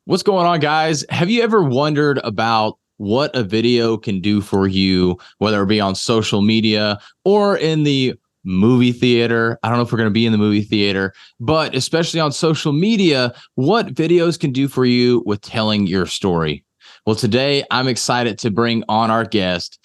What's going on, guys? Have you ever wondered about what a video can do for you, whether it be on social media or in the movie theater? I don't know if we're going to be in the movie theater, but especially on social media, what videos can do for you with telling your story? Well, today I'm excited to bring on our guest,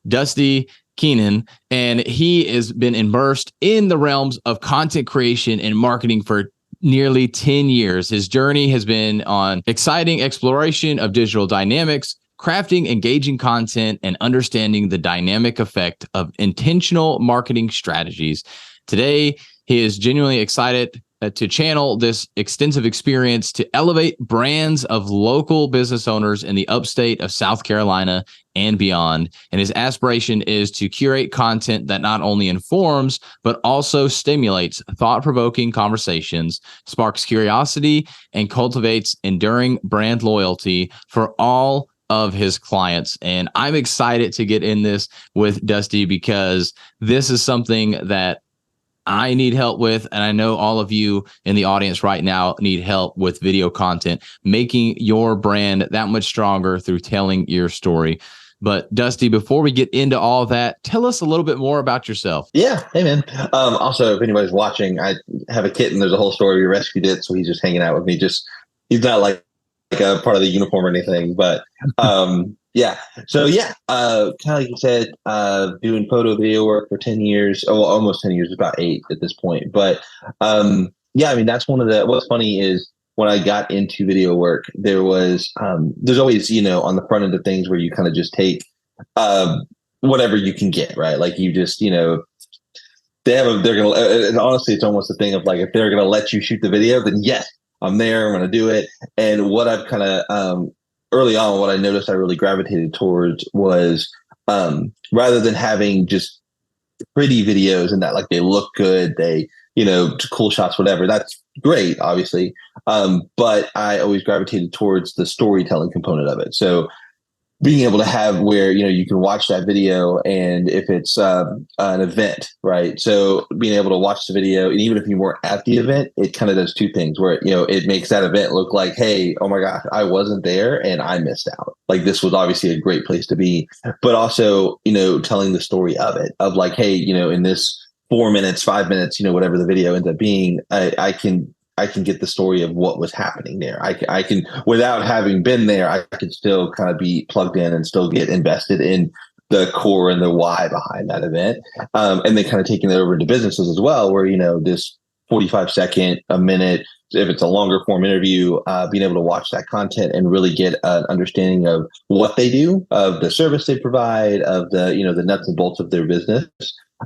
Dusty Kennon, and he has been immersed in the realms of content creation and marketing for nearly 10 years. His journey has been on exciting exploration of digital dynamics, crafting engaging content, and understanding the dynamic effect of intentional marketing strategies. Today, he is genuinely excited to channel this extensive experience to elevate brands of local business owners in the upstate of South Carolina and beyond. And his aspiration is to curate content that not only informs, but also stimulates thought-provoking conversations, sparks curiosity, and cultivates enduring brand loyalty for all of his clients. And I'm excited to get in this with Dusty because this is something that I need help with, and I know all of you in the audience right now need help with video content, making your brand that much stronger through telling your story. But Dusty, before we get into all of that, tell us a little bit more about yourself. Yeah, hey man. Also, if anybody's watching, I have a kitten. There's a whole story. We rescued it, so he's just hanging out with me. Just he's not like a part of the uniform or anything, but yeah. So yeah, kind of like you said, doing photo video work for 10 years. Oh, well, almost 10 years, about 8 at this point. But yeah, I mean that's one of the. What's funny is when I got into video work, there's always on the front end of things where you kind of just take whatever you can get, right? Like you just they're gonna and honestly it's almost a thing of like if they're gonna let you shoot the video, then yes, I'm there, I'm gonna do it. And what I've kind of early on, what I noticed I really gravitated towards was rather than having just pretty videos and that like they look good, they cool shots, whatever, that's great, obviously. But I always gravitated towards the storytelling component of it. So being able to have where you can watch that video, and if it's an event, right? So being able to watch the video, and even if you weren't at the event, it kind of does two things where it makes that event look like, hey, oh my gosh, I wasn't there and I missed out. Like this was obviously a great place to be, but also telling the story of it, of like, hey, in this 4 minutes, 5 minutes, whatever the video ends up being, I can get the story of what was happening there. I can, without having been there, I can still kind of be plugged in and still get invested in the core and the why behind that event. And then kind of taking that over into businesses as well, where, this 45-second, a minute, if it's a longer form interview, being able to watch that content and really get an understanding of what they do, of the service they provide, of the, the nuts and bolts of their business.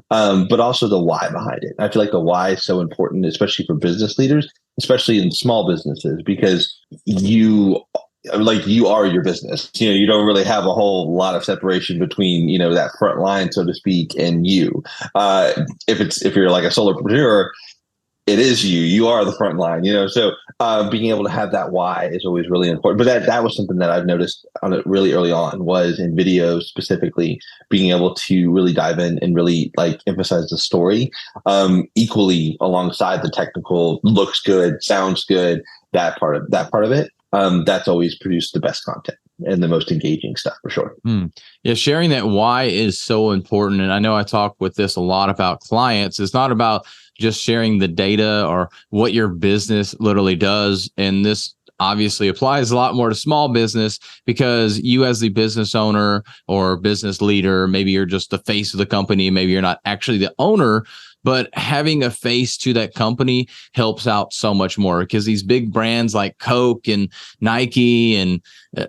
But also the why behind it. I feel like the why is so important, especially for business leaders, especially in small businesses, because you are your business. You don't really have a whole lot of separation between, that front line, so to speak, and you. If you're like a solopreneur, it is you are the front line, so being able to have that why is always really important. But that was something that I've noticed on it really early on, was in videos specifically, being able to really dive in and really like emphasize the story equally alongside the technical, looks good, sounds good, that part of it. That's always produced the best content and the most engaging stuff for sure. Yeah, sharing that why is so important. And I know I talk with this a lot about clients. It's not about just sharing the data or what your business literally does. And this obviously applies a lot more to small business, because you as the business owner or business leader, maybe you're just the face of the company, maybe you're not actually the owner, but having a face to that company helps out so much more, because these big brands like Coke and Nike and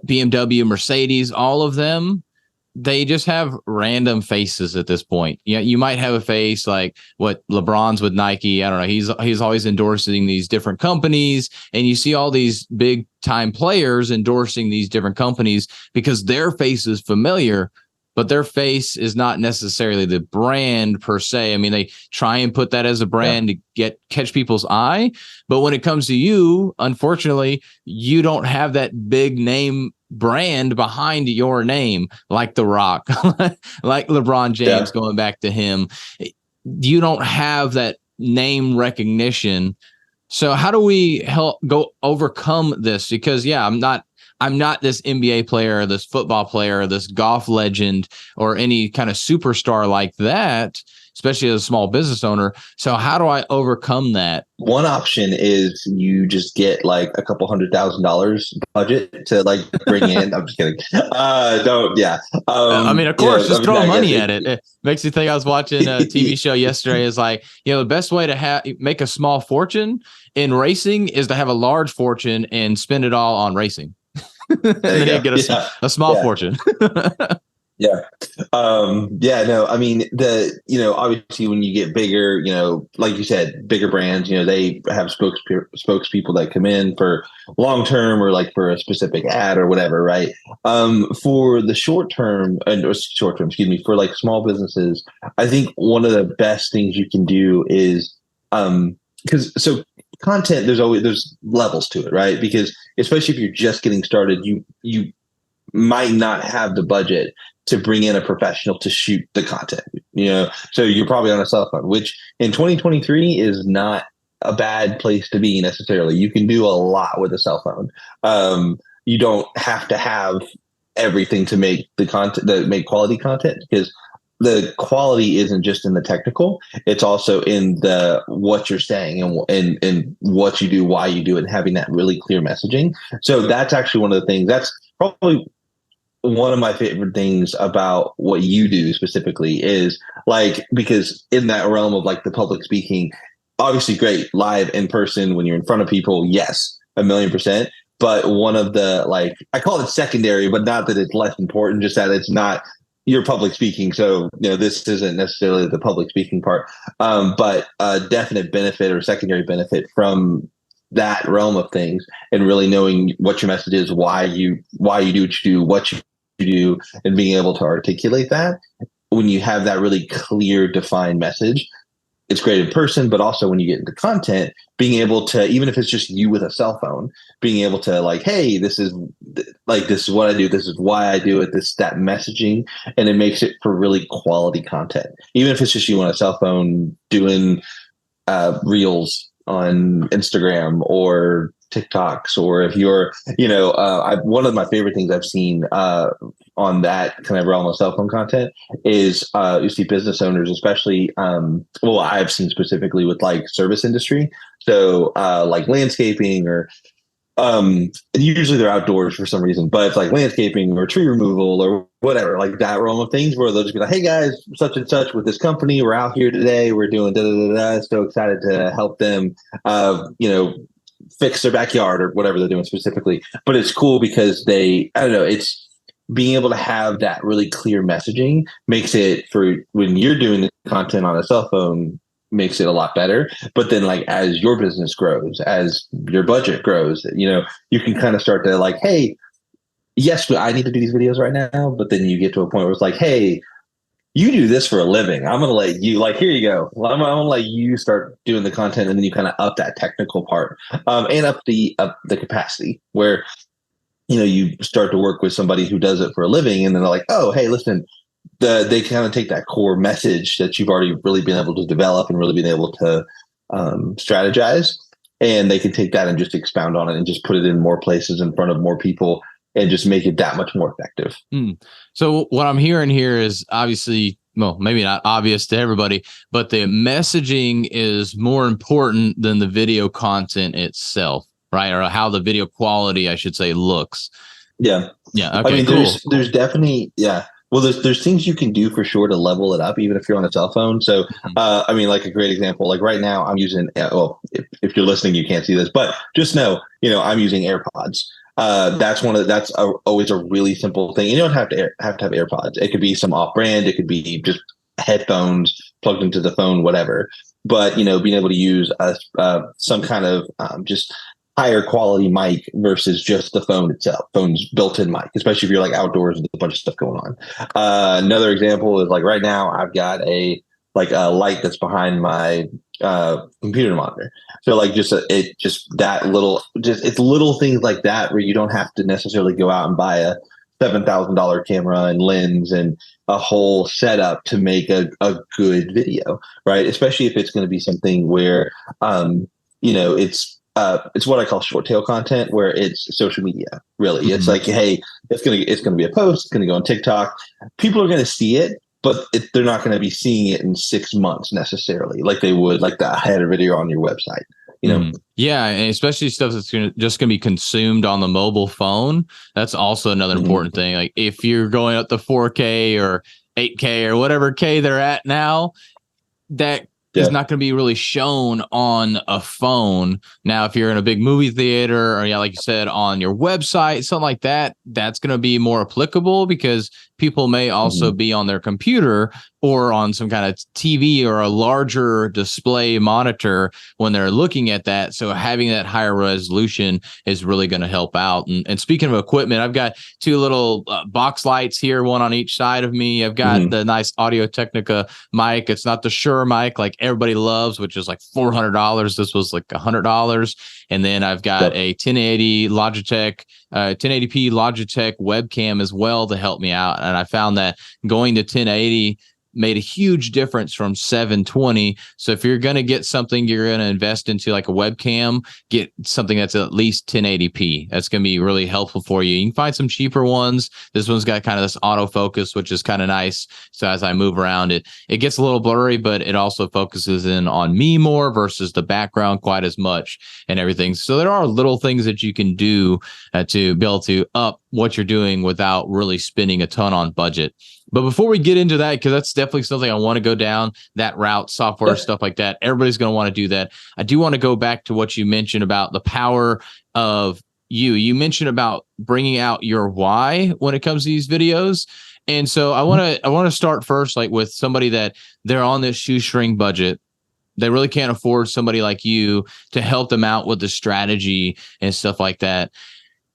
BMW, Mercedes, all of them, they just have random faces at this point. Yeah, you might have a face like what LeBron's with Nike. I don't know. He's always endorsing these different companies, and you see all these big time players endorsing these different companies because their face is familiar, but their face is not necessarily the brand per se. I mean, they try and put that as a brand to catch people's eye. But when it comes to you, unfortunately, you don't have that big name brand behind your name, like The Rock, like LeBron James, going back to him. You don't have that name recognition So how do we help go overcome this? Because yeah, I'm not this NBA player, this football player, this golf legend, or any kind of superstar like that, especially as a small business owner. So how do I overcome that? One option is you just get like a couple $100,000 budget to like bring in. I'm just kidding. Don't, yeah. I mean, of You course, know, I just mean, throwing I guess money at it. It makes me think I was watching a TV show yesterday. Is like, the best way to make a small fortune in racing is to have a large fortune and spend it all on racing. And there you then you go. get Yeah. a small Yeah. fortune. Yeah. Yeah, no, I mean, obviously when you get bigger, like you said, bigger brands, they have spokespeople that come in for long term or like for a specific ad or whatever, right? For the short term, excuse me, for like small businesses, I think one of the best things you can do is, because so content, there's levels to it, right? Because especially if you're just getting started, you might not have the budget to bring in a professional to shoot the content, so you're probably on a cell phone, which in 2023 is not a bad place to be necessarily. You can do a lot with a cell phone. You don't have to have everything to make the content, that make quality content, because the quality isn't just in the technical, it's also in the what you're saying and what you do, why you do it, and having that really clear messaging. So that's actually one of the things, that's probably one of my favorite things about what you do specifically, is like, because in that realm of like the public speaking, obviously great live in person when you're in front of people, yes, 1,000,000%. But one of the, like, I call it secondary, but not that it's less important, just that it's not your public speaking. So, this isn't necessarily the public speaking part, but a definite benefit or secondary benefit from that realm of things, and really knowing what your message is, why you do what you do, what you do, and being able to articulate that. When you have that really clear, defined message, it's great in person, but also when you get into content, being able to, even if it's just you with a cell phone, being able to like, hey, this is what I do, this is why I do it, that messaging, and it makes it for really quality content. Even if it's just you on a cell phone doing reels on Instagram or TikToks, or if you're, one of my favorite things I've seen on that kind of realm of cell phone content is you see business owners, especially, I've seen specifically with like service industry. So like landscaping or usually they're outdoors for some reason, but it's like landscaping or tree removal or whatever, like that realm of things, where they'll just be like, hey guys, such and such with this company, we're out here today, we're doing da da da da, so excited to help them fix their backyard or whatever they're doing specifically. But it's cool because I don't know, it's being able to have that really clear messaging makes it, for when you're doing the content on a cell phone, makes it a lot better. But then like as your business grows, as your budget grows, you can kind of start to like, hey, yes, I need to do these videos right now. But then you get to a point where it's like, hey, you do this for a living, I'm going to let you, like, here you go. I'm going to let you start doing the content. And then you kind of up that technical part, and up the capacity, where, you start to work with somebody who does it for a living. And then they're like, oh, hey, listen, they kind of take that core message that you've already really been able to develop and really been able to strategize. And they can take that and just expound on it and just put it in more places in front of more people and just make it that much more effective. So what I'm hearing here is, obviously, well, maybe not obvious to everybody, but the messaging is more important than the video content itself, right? Or how the video quality, I should say, looks. Yeah. Yeah. Okay. I mean, cool. there's definitely, yeah. Well, there's things you can do for sure to level it up, even if you're on a cell phone. So, I mean, like a great example, like right now I'm using, if you're listening, you can't see this, but just know, I'm using AirPods. Always a really simple thing. You don't have to have AirPods. It could be some off brand. It could be just headphones plugged into the phone, whatever. But, being able to use some kind of just higher quality mic versus just the phone itself, phone's built-in mic, especially if you're like outdoors with a bunch of stuff going on. Another example is like right now I've got a light that's behind my computer monitor. So like it's little things like that where you don't have to necessarily go out and buy a $7,000 camera and lens and a whole setup to make a good video, right? Especially if it's going to be something where it's what I call short tail content, where it's social media. Really, it's like, hey, it's gonna be a post. It's gonna go on TikTok. People are gonna see it, but they're not gonna be seeing it in 6 months necessarily, like they would like the header video on your website. Yeah, and especially stuff that's just going to be consumed on the mobile phone. That's also another important thing. Like if you're going up to 4K or 8K or whatever K they're at now, that is not going to be really shown on a phone. Now, if you're in a big movie theater or, like you said, on your website, something like that, that's going to be more applicable because people may also be on their computer or on some kind of TV or a larger display monitor when they're looking at that. So having that higher resolution is really going to help out. And speaking of equipment, I've got two little box lights here, one on each side of me. I've got the nice Audio Technica mic. It's not the Shure mic like everybody loves, which is like $400. This was like $100. And then I've got a 1080 Logitech 1080p Logitech webcam as well to help me out. And I found that going to 1080 made a huge difference from 720. So if you're going to get something, you're going to invest into like a webcam, get something that's at least 1080p. That's going to be really helpful for you. You can find some cheaper ones. This one's got kind of this autofocus, which is kind of nice. So as I move around it gets a little blurry, but it also focuses in on me more versus the background quite as much and everything. So there are little things that you can do to be able to up what you're doing without really spending a ton on budget. But before we get into that, because that's definitely something I want to go down that route, software, stuff like that. Everybody's going to want to do that. I do want to go back to what you mentioned about the power of you. You mentioned about bringing out your why when it comes to these videos. And so I want to start first, like with somebody that they're on this shoestring budget. They really can't afford somebody like you to help them out with the strategy and stuff like that.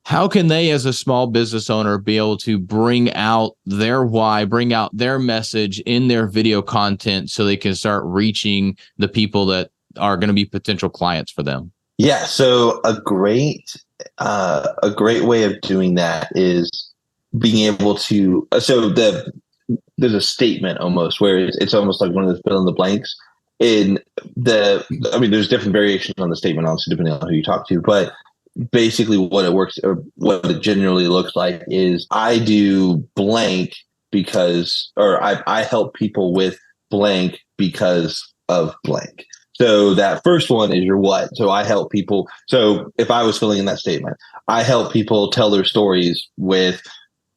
How can they, as a small business owner, be able to bring out their why, bring out their message in their video content so they can start reaching the people that are going to be potential clients for them? Yeah. So a great way of doing that is being able to, there's a statement almost where it's almost like one of those fill in the blanks there's different variations on the statement, obviously, depending on who you talk to, but basically what it works or what it generally looks like is I do blank I help people with blank because of blank. So that first one is your what. So I help people. So if I was filling in that statement, I help people tell their stories with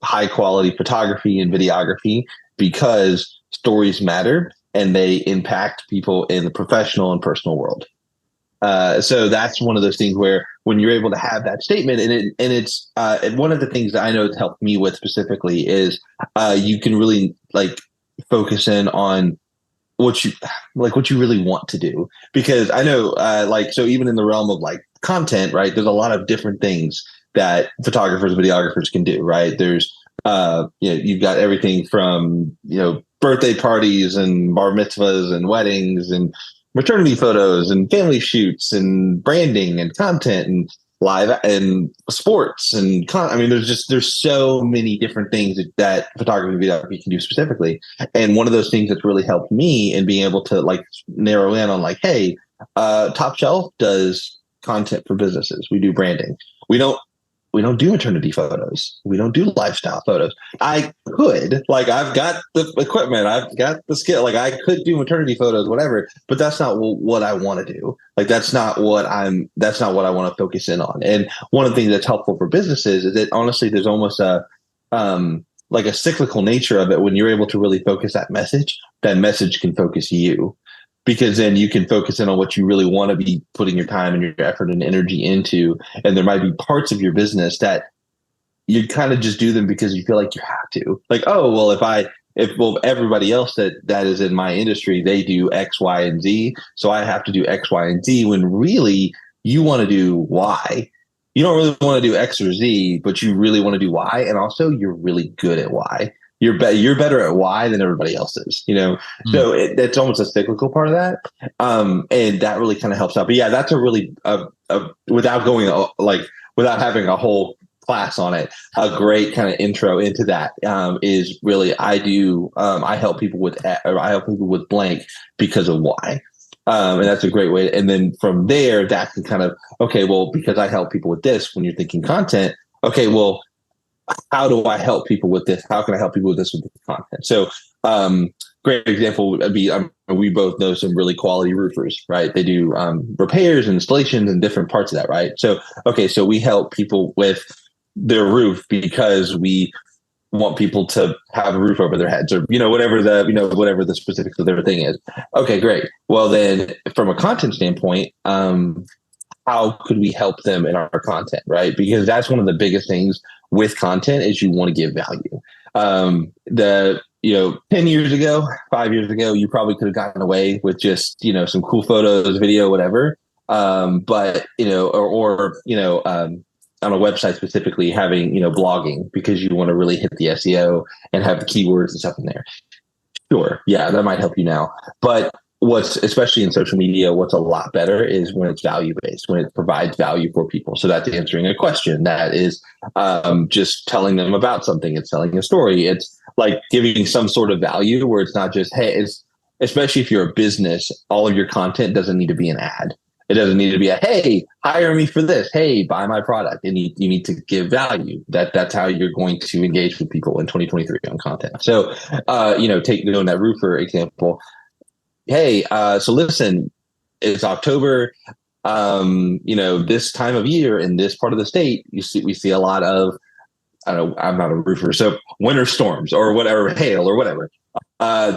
high quality photography and videography because stories matter and they impact people in the professional and personal world. So that's one of those things where when you're able to have that statement and one of the things that I know it's helped me with specifically is you can really like focus in on what you really want to do, because I know so even in the realm of like content, right, there's a lot of different things that photographers, videographers can do, right? There's you've got everything from birthday parties and bar mitzvahs and weddings and maternity photos and family shoots and branding and content and live and sports and there's so many different things that photography and videography can do specifically. And one of those things that's really helped me in being able to like narrow in on like, hey, Top Shelf does content for businesses. We do branding. We don't do maternity photos. We don't do lifestyle photos. I could, like, I've got the equipment, I've got the skill, like I could do maternity photos, whatever, but that's not what I want to do. Like, that's not what I want to focus in on. And one of the things that's helpful for businesses is that honestly, there's almost a cyclical nature of it. When you're able to really focus that message can focus you. Because then you can focus in on what you really want to be putting your time and your effort and energy into. And there might be parts of your business that you kind of just do them because you feel like you have to. Like, oh, well, if everybody else that is in my industry, they do X, Y, and Z. So I have to do X, Y, and Z, when really you want to do Y. You don't really want to do X or Z, but you really want to do Y. And also you're really good at Y. You're better at why than everybody else is, So it's almost a cyclical part of that, and that really kind of helps out. But yeah, that's a really without having a whole class on it, a great kind of intro into that is really I help people with blank because of why. And that's a great way. And then from there, that can kind of, okay, well, because I help people with this, when you're thinking content, okay, well, how do I help people with this? How can I help people with this content? So, great example would be we both know some really quality roofers, right? They do repairs and installations and different parts of that, right? So, okay, so we help people with their roof because we want people to have a roof over their heads, or whatever the specifics of their thing is. Okay, great. Well, then from a content standpoint, how could we help them in our content, right? Because that's one of the biggest things with content is you want to give value. 10 years ago, 5 years ago, you probably could have gotten away with just, some cool photos, video, whatever. But, on a website specifically having, blogging because you want to really hit the SEO and have the keywords and stuff in there. Sure. Yeah, that might help you now. But what's, especially in social media, what's a lot better is when it's value based, when it provides value for people. So that's answering a question, that is just telling them about something, it's telling a story, it's like giving some sort of value where it's not just, hey, it's, especially if you're a business, all of your content doesn't need to be an ad. It doesn't need to be a, hey, hire me for this. Hey, buy my product. And you need to give value. That's how you're going to engage with people in 2023 on content. So, take doing that roofer example. Hey, so listen, it's October. This time of year in this part of the state, we see a lot of, I don't know, I'm not a roofer, so winter storms or whatever, hail or whatever.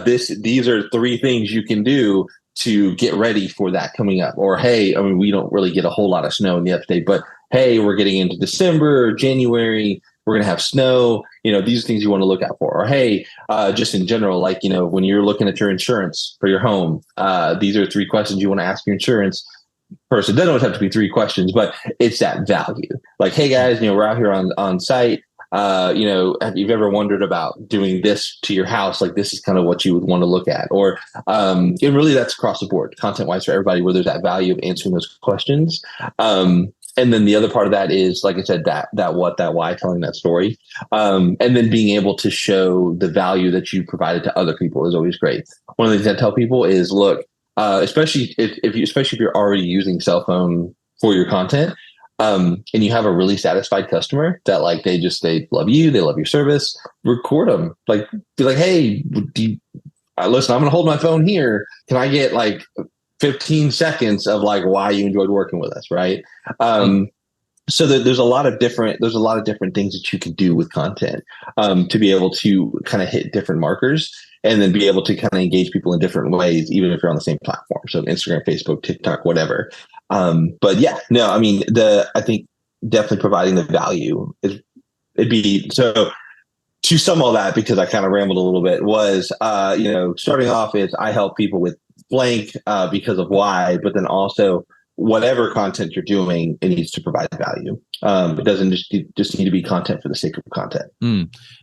These are 3 things you can do to get ready for that coming up. Or, hey, I mean, we don't really get a whole lot of snow in the upstate, but hey, we're getting into December, January, we're going to have snow. These are things you want to look out for. Or, hey, just in general, like, when you're looking at your insurance for your home, these are 3 questions you want to ask your insurance person. It doesn't always have to be 3 questions, but it's that value. Like, hey guys, we're out here on site. Have you ever wondered about doing this to your house? Like, this is kind of what you would want to look at. Or and really that's across the board, content wise, for everybody, where there's that value of answering those questions. And then the other part of that is, like I said, that what, that why, telling that story. And then being able to show the value that you provided to other people is always great. One of the things I tell people is, look, especially if you're already using cell phone for your content, and you have a really satisfied customer that, like, they love you, they love your service, record them. Like, be like, hey, listen, I'm going to hold my phone here. Can I get like 15 seconds of like why you enjoyed working with us, right? So there's a lot of different things that you can do with content to be able to kind of hit different markers and then be able to kind of engage people in different ways, even if you're on the same platform. So Instagram, Facebook, TikTok, whatever. But yeah, no, I mean, I think definitely providing the value it'd be so. To sum all that, because I kind of rambled a little bit, was starting off is I help people with blank because of why, but then also whatever content you're doing, it needs to provide value. It doesn't just need to be content for the sake of content.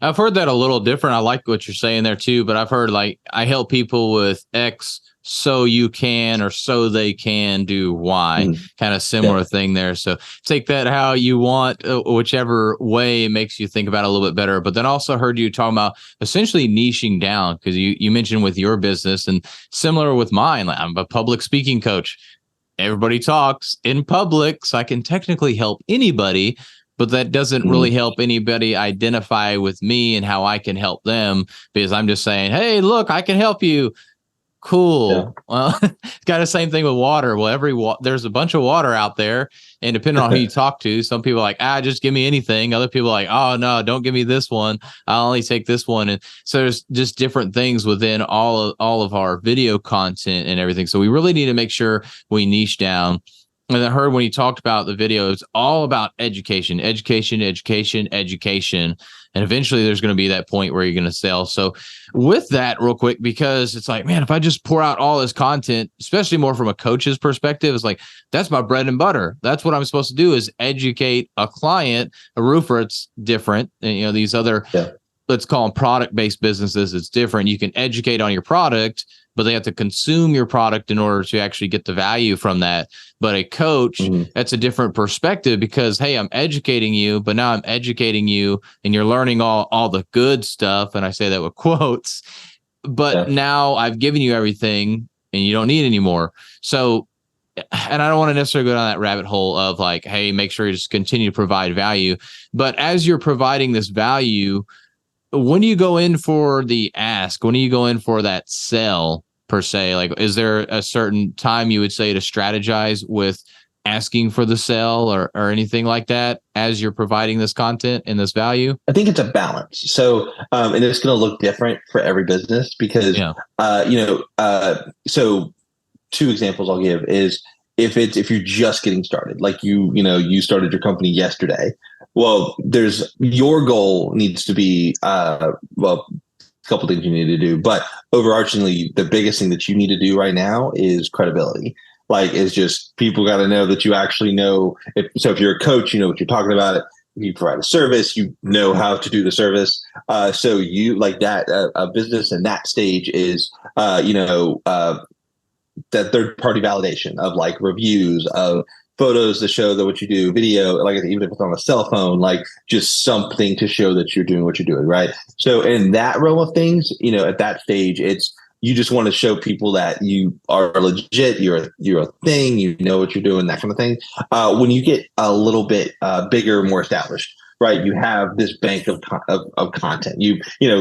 I've heard that a little different. I like what you're saying there too, but I've heard, like, I help people with X so you can, or so they can do Y, kind of similar thing there. So take that how you want, whichever way makes you think about it a little bit better. But then also heard you talking about essentially niching down, because you mentioned with your business, and similar with mine, like, I'm a public speaking coach. Everybody talks in public, so I can technically help anybody, but that doesn't really help anybody identify with me and how I can help them, because I'm just saying, hey, look, I can help you. Cool. Yeah. Well, it's got the same thing with water. Well, there's a bunch of water out there, and depending on who you talk to, some people are like, just give me anything. Other people are like, oh no, don't give me this one. I'll only take this one. And so there's just different things within all of our video content and everything. So we really need to make sure we niche down. And I heard when you talked about the video, it's all about education. And eventually there's going to be that point where you're going to sell. So with that, real quick, because it's like, man, if I just pour out all this content, especially more from a coach's perspective, it's like, that's my bread and butter. That's what I'm supposed to do, is educate a client. A roofer, it's different. And, these other, let's call them product-based businesses, it's different. You can educate on your product, but they have to consume your product in order to actually get the value from that. But a coach, that's a different perspective, because, hey, I'm educating you, but now I'm educating you and you're learning all the good stuff. And I say that with quotes, but now I've given you everything. and you don't need anymore. So, and I don't want to necessarily go down that rabbit hole of like, hey, make sure you just continue to provide value. But as you're providing this value, when do you go in for the ask? When do you go in for that sell per se? Like, is there a certain time you would say to strategize with asking for the sell or anything like that as you're providing this content and this value? I think it's a balance. So, and it's going to look different for every business because, Yeah. So two examples I'll give is if you're just getting started, like you started your company yesterday. Well, there's your goal needs to be a couple things you need to do, but overarchingly, the biggest thing that you need to do right now is credibility. Like, is just people got to know that you actually know. If you're a coach, you know what you're talking about. If you provide a service, you know how to do the service. So you like that a business in that stage is that third party validation of like reviews of photos to show that what you do, video, like even if it's on a cell phone, like just something to show that you're doing what you're doing, right? So in that realm of things, at that stage, it's you just want to show people that you are legit, you're a thing, you know what you're doing, that kind of thing. When you get a little bit bigger, more established, right? You have this bank of content.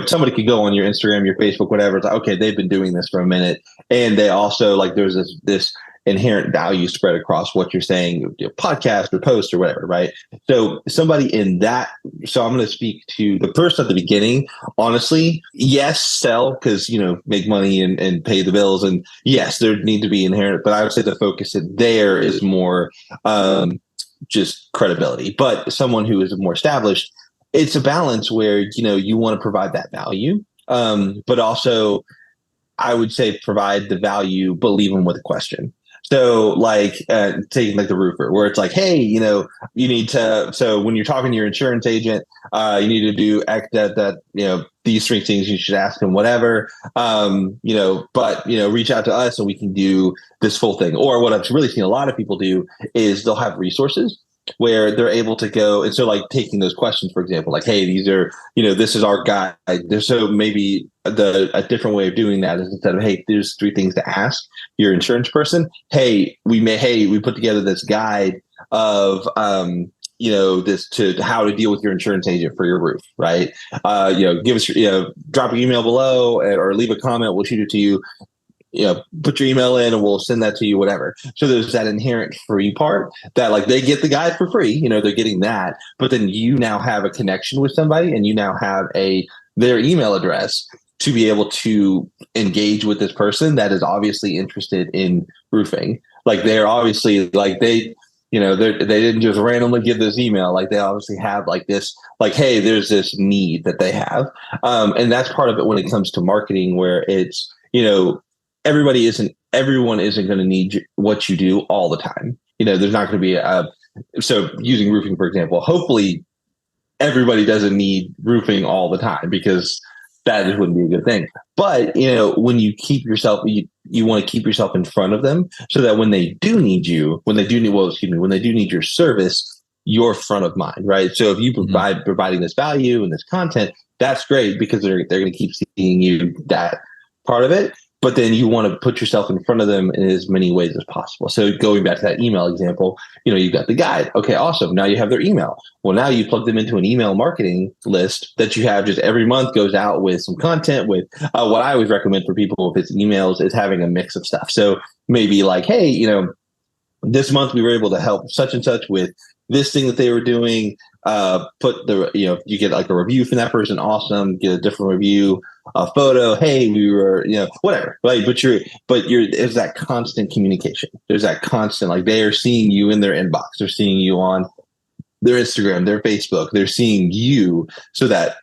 Somebody could go on your Instagram, your Facebook, whatever. It's like, okay, they've been doing this for a minute, and they also like there's this inherent value spread across what you're saying, podcast or post or whatever, right? So somebody in that. So I'm going to speak to the person at the beginning. Honestly, yes, sell because make money and pay the bills, and yes, there need to be inherent. But I would say the focus there is more. Just credibility, but someone who is more established, it's a balance where you want to provide that value, but also I would say provide the value, but leave them with a question. So like taking like the roofer, where it's like, hey, you need to. So when you're talking to your insurance agent, you need to do that. These three things you should ask them, whatever. But reach out to us and we can do this full thing. Or what I've really seen a lot of people do is they'll have resources where they're able to go. And so like taking those questions, for example, like, hey, these are, this is our guide. So maybe a different way of doing that is instead of, hey, there's three things to ask your insurance person. Hey, we put together this guide of, this to how to deal with your insurance agent for your roof, right? Give us, drop your email below or leave a comment. We'll shoot it to you. Put your email in and we'll send that to you, whatever. So there's that inherent free part that like they get the guide for free, they're getting that, but then you now have a connection with somebody and you now have their email address to be able to engage with this person that is obviously interested in roofing. Like they're obviously like they didn't just randomly give this email. Like they obviously have like this, like, hey, there's this need that they have. And that's part of it when it comes to marketing, where it's, everyone isn't going to need what you do all the time. There's not going to be so using roofing, for example, hopefully everybody doesn't need roofing all the time because that just wouldn't be a good thing. But, when you keep yourself, you want to keep yourself in front of them so that when they do need when they do need your service, you're front of mind, right? So if you providing this value and this content, that's great because they're going to keep seeing you, that part of it. But then you want to put yourself in front of them in as many ways as possible. So going back to that email example, you've got the guide. Okay, awesome. Now you have their email. Well, now you plug them into an email marketing list that you have just every month goes out with some content with what I always recommend for people if it's emails is having a mix of stuff. So maybe like, hey, this month we were able to help such and such with this thing that they were doing. Put the, you get like a review from that person. Awesome. Get a different review, a photo. Hey, we were, whatever. Right. But there's that constant communication. There's that constant, like they are seeing you in their inbox. They're seeing you on their Instagram, their Facebook. They're seeing you so that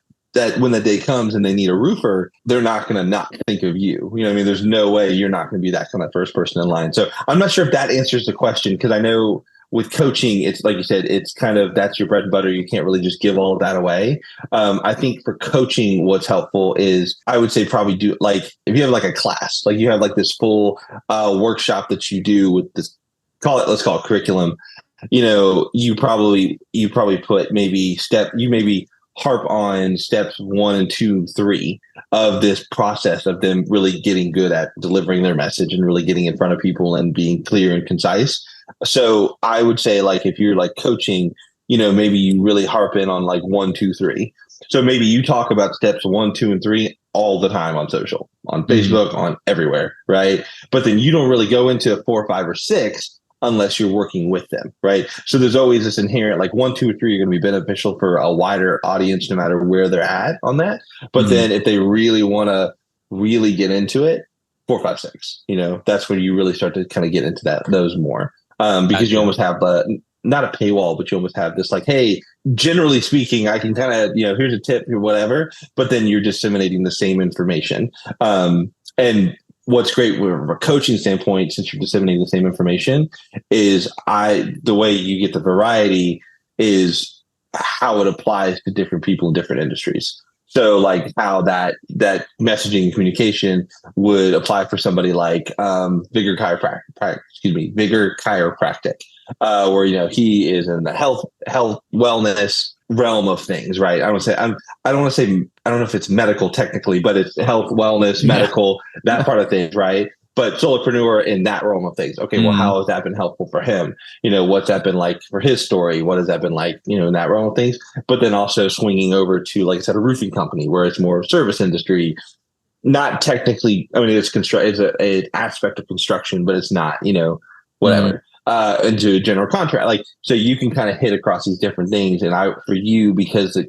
when the day comes and they need a roofer, they're not going to not think of you. You know what I mean? There's no way you're not going to be that kind of first person in line. So I'm not sure if that answers the question, because I know with coaching, it's like you said, it's kind of, that's your bread and butter. You can't really just give all of that away. I think for coaching, what's helpful is I would say probably do like, if you have like a class, like you have like this full workshop that you do with this, let's call it curriculum. You probably put maybe harp on steps 1 and 2, 3 of this process of them really getting good at delivering their message and really getting in front of people and being clear and concise. So I would say, like, if you're like coaching, maybe you really harp in on like 1, 2, 3. So maybe you talk about steps 1, 2, and 3 all the time on social, on Facebook, on everywhere, right? But then you don't really go into 4, 5, or 6 unless you're working with them, right? So there's always this inherent, like 1, 2, or 3 are going to be beneficial for a wider audience, no matter where they're at on that. But then if they really want to really get into it, 4, 5, 6, that's when you really start to kind of get into those more, because you almost have not a paywall, but you almost have this like, hey, generally speaking, I can kind of, here's a tip or whatever, but then you're disseminating the same information. And what's great from a coaching standpoint, since you're disseminating the same information, is the way you get the variety is how it applies to different people in different industries. So like how that messaging and communication would apply for somebody like Vigor Chiropractic, where he is in the health wellness realm of things, right? I don't know if it's medical technically, but it's health, wellness, medical, that part of things, right? But solopreneur in that realm of things. Okay, well, how has that been helpful for him? What's that been like for his story? What has that been like, in that realm of things? But then also swinging over to, like I said, a roofing company where it's more service industry, not technically. I mean, it's an aspect of construction, but it's not, whatever. Into a general contract, like, so you can kind of hit across these different things. And for you, because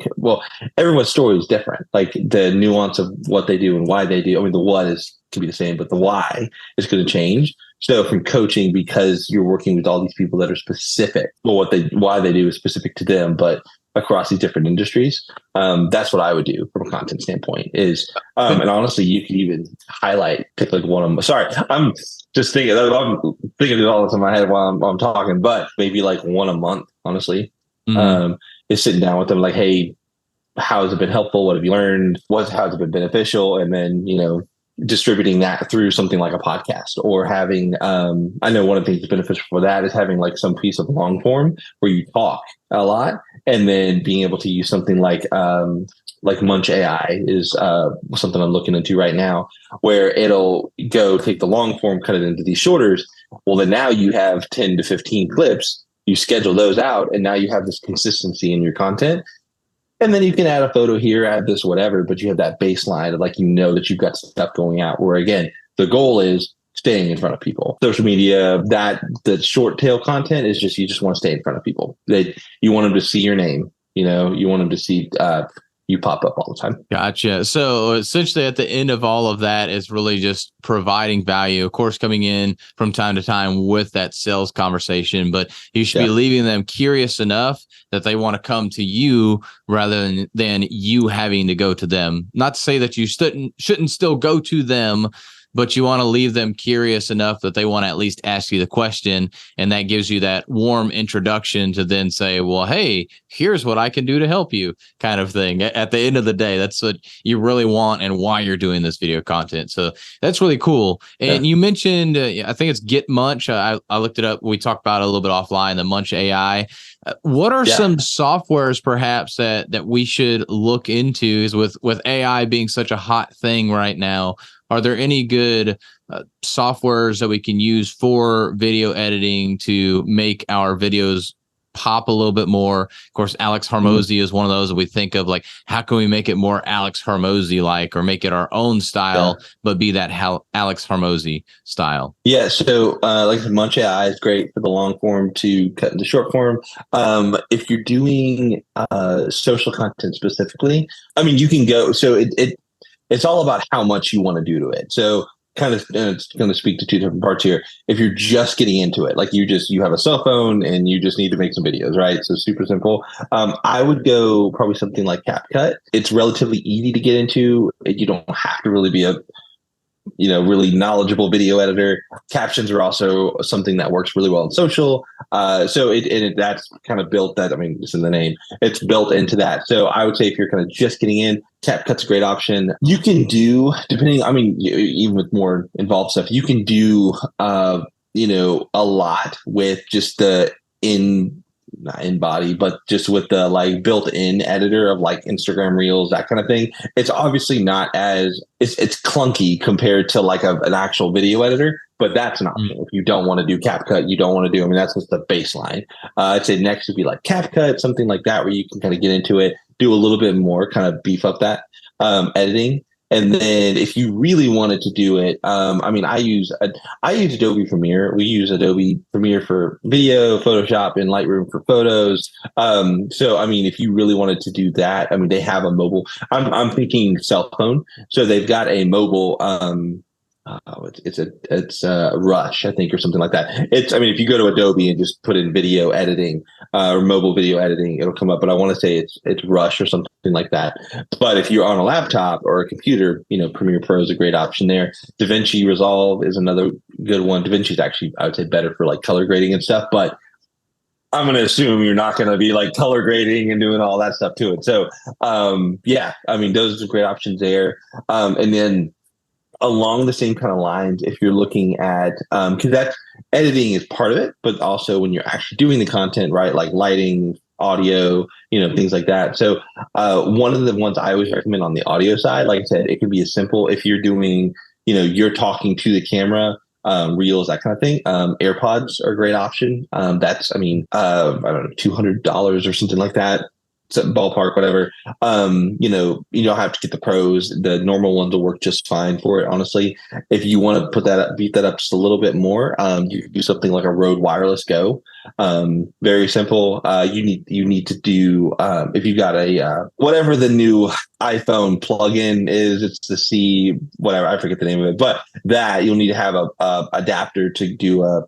everyone's story is different, like the nuance of what they do and why they do. I mean, the what can be the same, but the why is going to change. So from coaching, because you're working with all these people that are specific, why they do is specific to them, but across these different industries, that's what I would do from a content standpoint. Is and honestly, you could even pick like one of them. Sorry, I'm just thinking. I'm thinking it all that's in my head while I'm talking, but maybe like one a month. Honestly, is sitting down with them like, hey, how has it been helpful? What have you learned? How has it been beneficial? And then distributing that through something like a podcast, or having I know one of the things that's beneficial for that is having like some piece of long form where you talk a lot, and then being able to use something like Munch AI is something I'm looking into right now, where it'll go take the long form, cut it into these shorters. Well, then now you have 10 to 15 clips, you schedule those out, and now you have this consistency in your content. And then you can add a photo here, add this, whatever, but you have that baseline of like, that you've got stuff going out, where again, the goal is staying in front of people. Social media, the short tail content is you just want to stay in front of people. You want them to see your name, you want them to see you pop up all the time. Gotcha. So essentially at the end of all of that is really just providing value, of course, coming in from time to time with that sales conversation, but you should be leaving them curious enough that they want to come to you rather than you having to go to them. Not to say that you shouldn't still go to them, but you want to leave them curious enough that they want to at least ask you the question. And that gives you that warm introduction to then say, well, hey, here's what I can do to help you, kind of thing. At the end of the day, that's what you really want and why you're doing this video content. So that's really cool. And you mentioned, I think it's Get Munch. I looked it up. We talked about it a little bit offline, the Munch AI. What are some softwares perhaps that we should look into? Is with AI being such a hot thing right now, are there any good softwares that we can use for video editing to make our videos pop a little bit more? Of course, Alex Hormozy is one of those that we think of, like, how can we make it more Alex Hormozy like, or make it our own style, but be that Alex Hormozy style? Yeah. So like I said, Munch AI is great for the long form to cut into short form. If you're doing social content specifically, I mean, you can go, so it's all about how much you want to do to it. So it's going to speak to two different parts here. If you're just getting into it, like you have a cell phone and you just need to make some videos, right? So super simple. I would go probably something like CapCut. It's relatively easy to get into. You don't have to really be a really knowledgeable video editor. Captions are also something that works really well in social. So that's kind of built that. I mean, it's in the name. It's built into that. So I would say if you're kind of just getting in, CapCut's a great option. You can do, depending, I mean, even with more involved stuff, you can do, a lot with just the not in body, but just with the like built-in editor of like Instagram Reels, that kind of thing. It's obviously not as it's clunky compared to like an actual video editor, but that's an option. If you don't want to do CapCut, you don't want to do. I mean, that's just the baseline. I'd say next would be like CapCut, something like that, where you can kind of get into it, do a little bit more, kind of beef up that editing. And then if you really wanted to do it, I mean, I use Adobe Premiere. We use Adobe Premiere for video, Photoshop, and Lightroom for photos. So, I mean, if you really wanted to do that, I mean, they have a mobile. I'm thinking cell phone. So they've got a mobile. It's a Rush, I think, or something like that. I mean, if you go to Adobe and just put in video editing or mobile video editing, it'll come up. But I want to say it's Rush or something like that. But if you're on a laptop or a computer, Premiere Pro is a great option there. DaVinci Resolve is another good one. DaVinci is actually, I would say, better for like color grading and stuff. But I'm going to assume you're not going to be like color grading and doing all that stuff to it. So, yeah, I mean, those are great options there. And then along the same kind of lines, if you're looking at because that's editing is part of it, but also when you're actually doing the content, right, like lighting, audio, things like that. So one of the ones I always recommend on the audio side, like I said, it can be as simple if you're doing, you're talking to the camera, reels, that kind of thing. AirPods are a great option. That's, I don't know, $200 or something like that. Ballpark, whatever. You don't have to get the pros. The normal ones will work just fine for it, honestly. If you want to beat that up just a little bit more, you can do something like a Rode Wireless Go. Very simple. You need to do if you got a whatever the new iPhone plugin is, it's the C whatever, I forget the name of it, but that you'll need to have a adapter to do a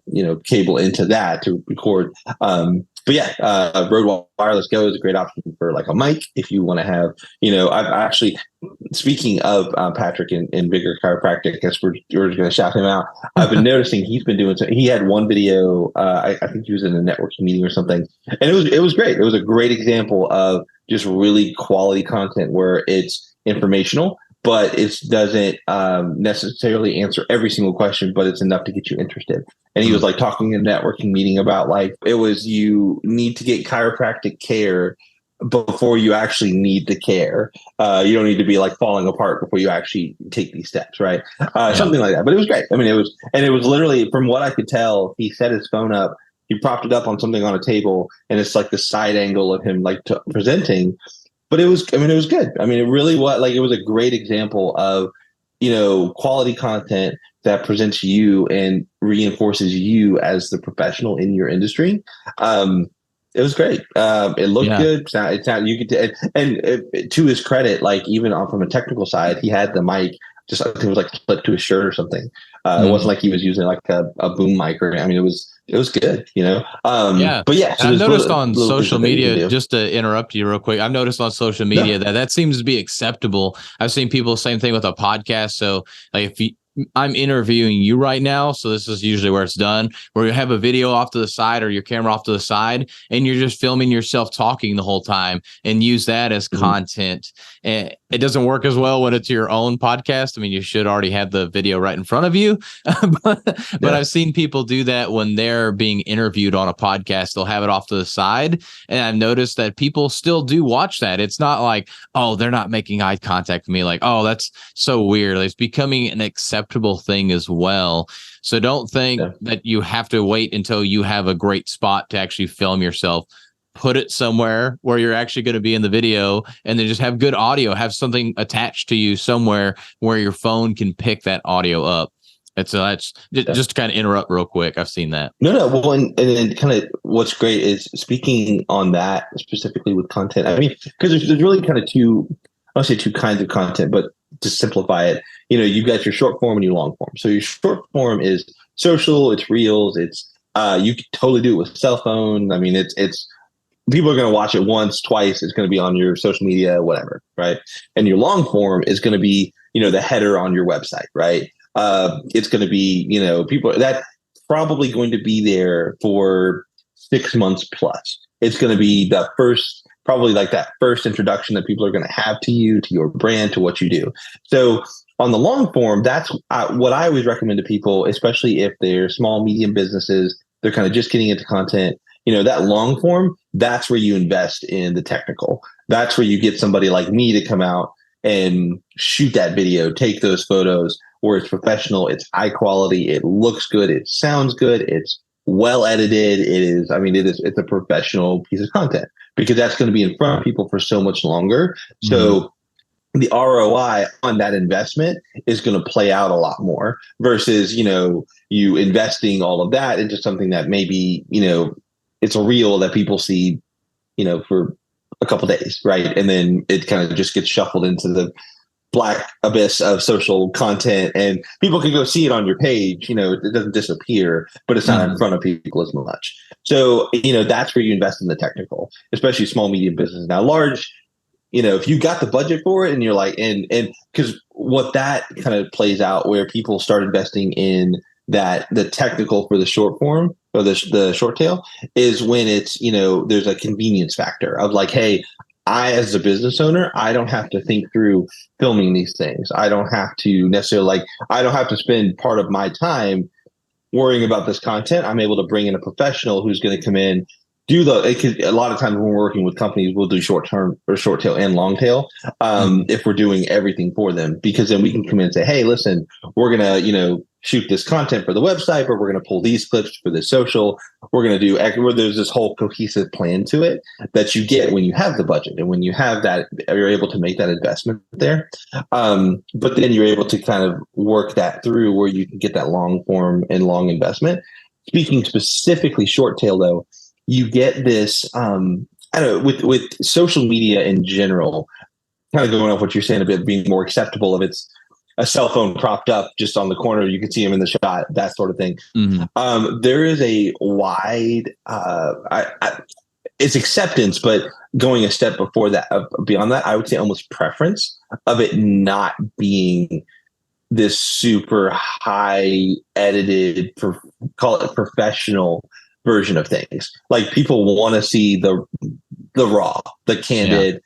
cable into that to record. But yeah, Rode Wireless Go is a great option for like a mic if you want to have, I've actually, speaking of Patrick in Bigger Chiropractic, I guess we're going to shout him out. I've been noticing he's been doing, he had one video, I think he was in a networking meeting or something, and it was great. It was a great example of just really quality content where it's informational, but it doesn't necessarily answer every single question, but it's enough to get you interested. And he was like talking in a networking meeting about like, you need to get chiropractic care before you actually need the care. You don't need to be like falling apart before you actually take these steps, right? Something like that. But it was great. I mean, it was literally, from what I could tell, he set his phone up, he propped it up on something on a table, and it's like the side angle of him like presenting. But it was good. I mean, it really was like, it was a great example of, quality content that presents you and reinforces you as the professional in your industry. It was great. It looked good. It's not, you could, and to his credit, like even from a technical side, he had the mic just, I think it was like clipped to his shirt or something. It wasn't like he was using like a boom mic or, I mean, it was good, but yeah. So I've noticed on social media, just to interrupt you real quick, I've noticed on social media that seems to be acceptable. I've seen people, same thing with a podcast. So like I'm interviewing you right now, so this is usually where it's done, where you have a video off to the side or your camera off to the side, and you're just filming yourself talking the whole time and use that as content. And it doesn't work as well when it's your own podcast. I mean, you should already have the video right in front of you, but I've seen people do that when they're being interviewed on a podcast. They'll have it off to the side, and I've noticed that people still do watch that. It's not like, oh, they're not making eye contact with me, like, oh, that's so weird. It's becoming an acceptable thing as well. So don't think that you have to wait until you have a great spot to actually film yourself. Put it somewhere where you're actually going to be in the video, and then just have good audio, have something attached to you somewhere where your phone can pick that audio up. And so that's just to kind of interrupt real quick. I've seen that. No. Well, and then kind of what's great is speaking on that specifically with content. I mean, because there's really kind of I don't say two kinds of content, but to simplify it, you've got your short form and your long form. So your short form is social, it's reels, it's you can totally do it with cell phone. I mean, it's people are going to watch it once, twice. It's going to be on your social media, whatever, right? And your long form is going to be, the header on your website, right? It's going to be, people that's probably going to be there for 6 months plus. It's going to be the first, probably like that first introduction that people are going to have to you, to your brand, to what you do. So on the long form, that's what I always recommend to people, especially if they're small, medium businesses, they're kind of just getting into content. that long form, that's where you invest in the technical. That's where you get somebody like me to come out and shoot that video, take those photos where it's professional, it's high quality, it looks good, it sounds good, it's well edited. It's a professional piece of content because that's going to be in front of people for so much longer. So the ROI on that investment is going to play out a lot more versus, you investing all of that into something that maybe, it's a reel that people see, for a couple days, right? And then it kind of just gets shuffled into the black abyss of social content, and people can go see it on your page. It doesn't disappear, but it's not in front of people as much. So, that's where you invest in the technical, especially small, medium business. Now, large, if you got the budget for it and you're like, and because what that kind of plays out where people start investing in that, the technical for the short form or the short tail is when it's, there's a convenience factor of like, hey, I, as a business owner, I don't have to think through filming these things. I don't have to necessarily I don't have to spend part of my time worrying about this content. I'm able to bring in a professional who's going to come in, a lot of times when we're working with companies, we'll do short term or short tail and long tail. If we're doing everything for them, because then we can come in and say, hey, listen, we're going to, shoot this content for the website, but we're going to pull these clips for the social. We're going to do, where there's this whole cohesive plan to it that you get when you have the budget and when you have that, you're able to make that investment there. But then you're able to kind of work that through where you can get that long form and long investment. Speaking specifically short tail though, you get this, I don't know, with social media in general, kind of going off what you're saying, a bit being more acceptable of it's a cell phone propped up just on the corner. You can see him in the shot, that sort of thing. There is a wide, it's acceptance, but going a step before that, beyond that, I would say almost preference of it not being this super high edited, call it professional version of things. Like people want to see the raw, the candid,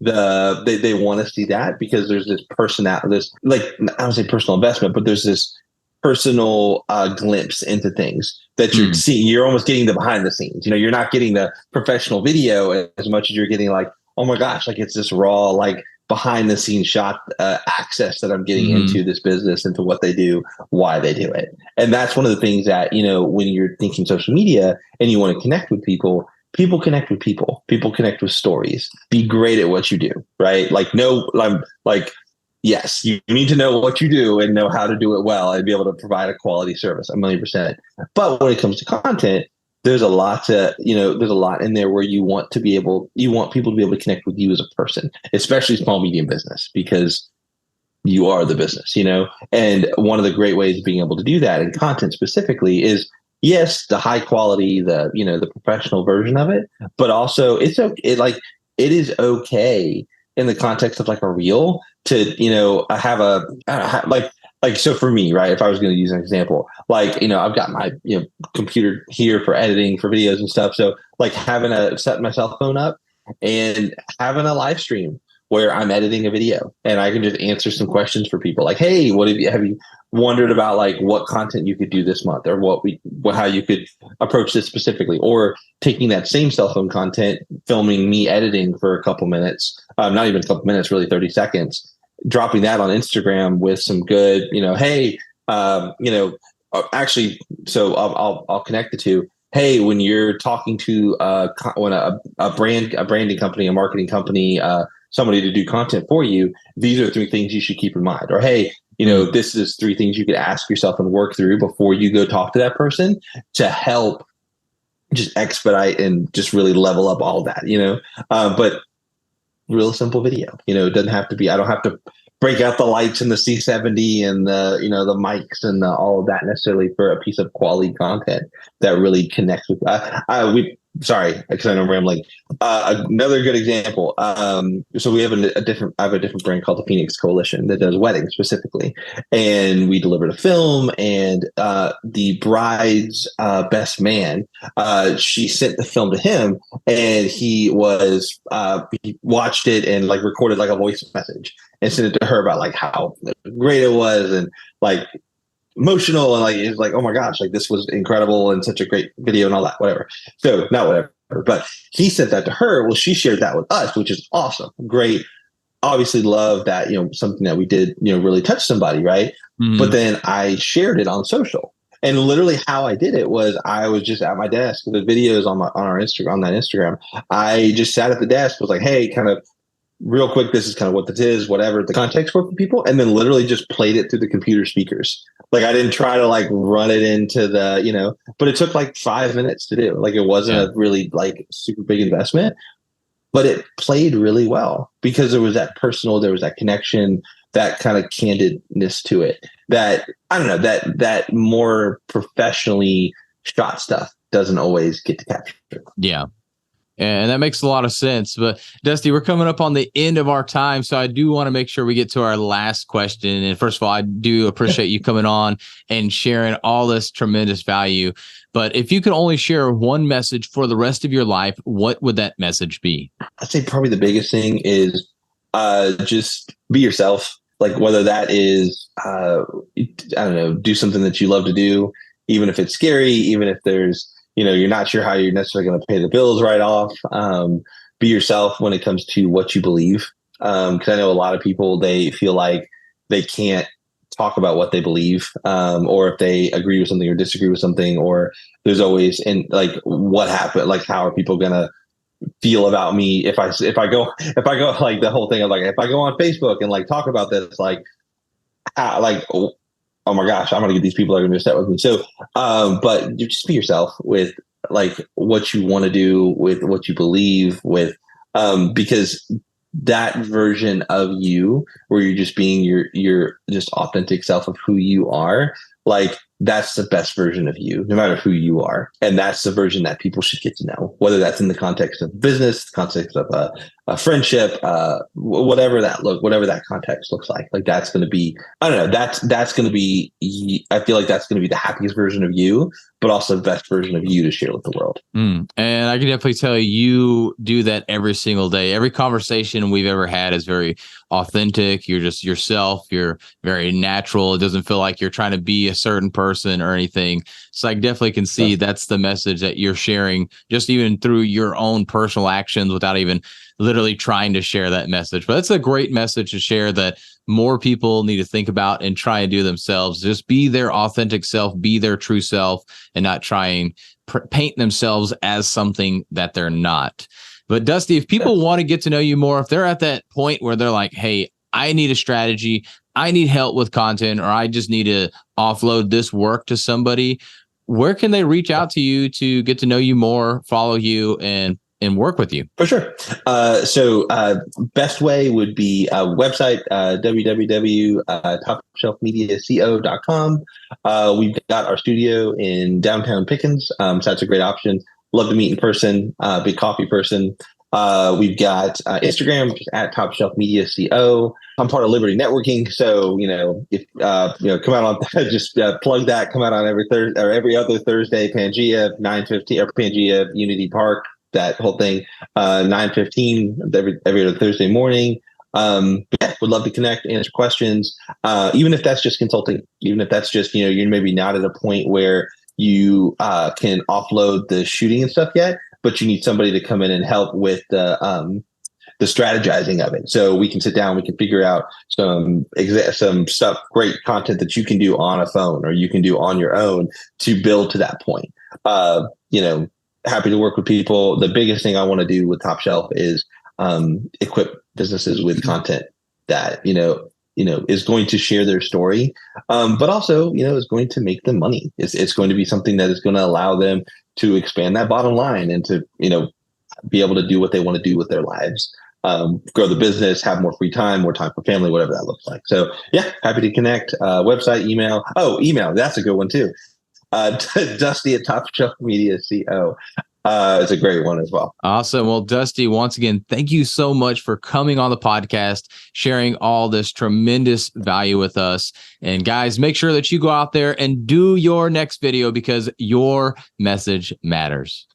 they want to see that because there's this personality, this, like, I don't say personal investment, but there's this personal glimpse into things that you're seeing. You're almost getting the behind the scenes. You're not getting the professional video as much as you're getting like, oh my gosh, like it's this raw, like behind the scenes shot access that I'm getting into this business, into what they do, why they do it. And that's one of the things that, when you're thinking social media and you want to connect with people, people connect with people connect with stories. Be great at what you do, right? Yes, you need to know what you do and know how to do it well and be able to provide a quality service, 1,000,000%. But when it comes to content, there's a lot in there where you want people to be able to connect with you as a person, especially small, medium business, because you are the business, And one of the great ways of being able to do that in content specifically is, yes, the high quality, the professional version of it, but also it is okay in the context of like a reel to, so for me, right, if I was going to use an example, like, I've got my, computer here for editing for videos and stuff. So like setting my cell phone up and having a live stream where I'm editing a video and I can just answer some questions for people like, hey, have you wondered about like what content you could do this month or how you could approach this specifically, or taking that same cell phone content, filming me editing for a couple minutes, not even a couple minutes, really 30 seconds, dropping that on Instagram with some good, hey, actually, so I'll connect the two. Hey, when you're talking to a branding company, a marketing company, somebody to do content for you, these are 3 things you should keep in mind. Or, hey, this is 3 things you could ask yourself and work through before you go talk to that person to help just expedite and just really level up all that, but real simple video, it doesn't have to be, I don't have to break out the lights and the C70 and the, the mics and all of that necessarily for a piece of quality content that really connects with, sorry, because I know I'm rambling. Another good example. So we have I have a different brand called the Phoenix Coalition that does weddings specifically, and we delivered a film. And the bride's best man, she sent the film to him, and he watched it and like recorded like a voice message and sent it to her about like how great it was and like emotional and like it's like, oh my gosh, like this was incredible and such a great video and all that, whatever. So not whatever, but he sent that to her. Well, she shared that with us, which is awesome. Great. Obviously love that, something that we did, really touch somebody, right? But Mhm. then I shared it on social. And literally how I did it was I was just at my desk. The videos on our Instagram, on that Instagram. I just sat at the desk, was like, hey, kind of real quick, this is kind of what this is, whatever the context for people, and then literally just played it through the computer speakers. Like I didn't try to like run it into but it took like 5 minutes to do. Like it wasn't Yeah. a really like super big investment, but it played really well because there was that personal, there was that connection, that kind of candidness to it. That I don't know, that more professionally shot stuff doesn't always get to capture. Yeah. And that makes a lot of sense. But Dusty, we're coming up on the end of our time. So I do want to make sure we get to our last question. And first of all, I do appreciate you coming on and sharing all this tremendous value. But if you could only share one message for the rest of your life, what would that message be? I'd say probably the biggest thing is just be yourself. Like whether that is I don't know, do something that you love to do, even if it's scary, even if there's you're not sure how you're necessarily going to pay the bills right off. Be yourself when it comes to what you believe. Because I know a lot of people, they feel like they can't talk about what they believe, or if they agree with something or disagree with something, or there's always and like what happened, like how are people gonna feel about me if I go like the whole thing of like if I go on Facebook and like talk about this oh my gosh, I'm gonna get these people that are gonna be upset with me. So but you just be yourself with like what you want to do, with what you believe, with because that version of you where you're just being your just authentic self of who you are, like that's the best version of you, no matter who you are. And that's the version that people should get to know, whether that's in the context of business, the context of a friendship, whatever that context looks like. Like that's going to be, I don't know, that's going to be, I feel like that's going to be the happiest version of you, but also the best version of you to share with the world. And I can definitely tell you do that every single day. Every conversation we've ever had is very authentic. You're just yourself. You're very natural. It doesn't feel like you're trying to be a certain person or anything. So I definitely can see that's the message that you're sharing, just even through your own personal actions without even literally trying to share that message. But that's a great message to share that more people need to think about and try and do themselves. Just be their authentic self, be their true self, and not try and paint themselves as something that they're not. But Dusty, if people want to get to know you more, if they're at that point where they're like, hey, I need a strategy, I need help with content, or I just need to offload this work to somebody, where can they reach out to you to get to know you more, follow you, and work with you? For sure. So best way would be website, www.topshelfmediaco.com. We've got our studio in downtown Pickens. So that's a great option. Love to meet in person, big coffee person. We've got Instagram at Top Shelf Media Co. I'm part of Liberty Networking, so if come out on just plug that. Come out on every Thursday or every other Thursday. Pangea 9:15 or Pangea Unity Park. That whole thing, 9:15 every other Thursday morning. Would love to connect, answer questions, even if that's just consulting, even if that's just you're maybe not at a point where you can offload the shooting and stuff yet, but you need somebody to come in and help with the strategizing of it. So we can sit down, we can figure out some stuff, great content that you can do on a phone or you can do on your own to build to that point. Happy to work with people. The biggest thing I want to do with Top Shelf is equip businesses with content that is going to share their story, but also is going to make them money. It's going to be something that is going to allow them to expand that bottom line and to be able to do what they want to do with their lives, grow the business, have more free time, more time for family, whatever that looks like. So yeah, happy to connect. Website, email. Oh, email. That's a good one too. Dusty at Top Shelf Media Co. It's a great one as well. Awesome. Well, Dusty, once again, thank you so much for coming on the podcast, sharing all this tremendous value with us. And guys, make sure that you go out there and do your next video because your message matters.